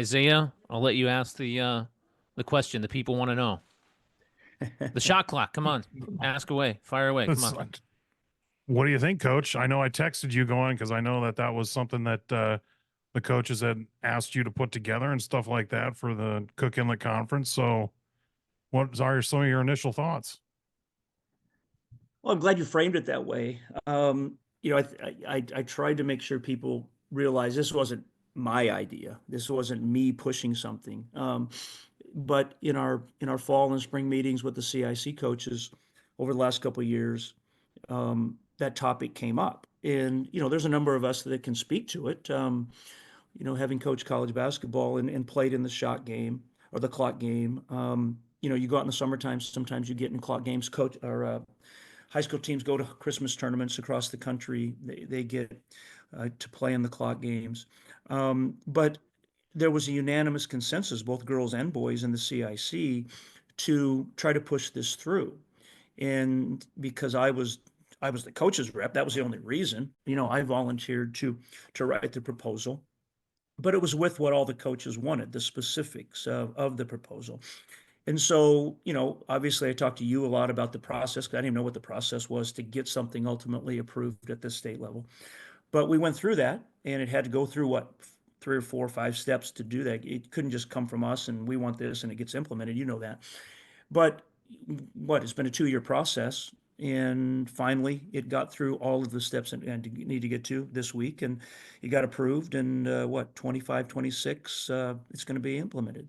Isaiah, I'll let you ask the question the people want to know. The shot clock. Come on, ask away, fire away. Come on. What do you think, Coach? I know I texted you going because I know that was something that the coaches had asked you to put together and stuff like that for the Cook Inlet Conference. So, what are some of your initial thoughts? Well, I'm glad you framed it that way. I tried to make sure people realize this wasn't my idea. This wasn't me pushing something. But in our fall and spring meetings with the CIC coaches over the last couple of years, that topic came up. And there's a number of us that can speak to it. Having coached college basketball and played in the shot game or the clock game. You go out in the summertime. Sometimes you get in clock games. Coach or high school teams go to Christmas tournaments across the country. They get to play in the clock games. But there was a unanimous consensus, both girls and boys in the CIC, to try to push this through. And because I was the coach's rep, that was the only reason. I volunteered to write the proposal, but it was with what all the coaches wanted, the specifics of the proposal. And so, obviously I talked to you a lot about the process, because I didn't even know what the process was to get something ultimately approved at the state level. But we went through that, and it had to go through what, 3 or 4 or 5 steps to do that. It couldn't just come from us and we want this and it gets implemented. You know that. But it's been a 2-year process. And finally, it got through all of the steps and need to get to this week, and it got approved. And 25, 26, it's going to be implemented.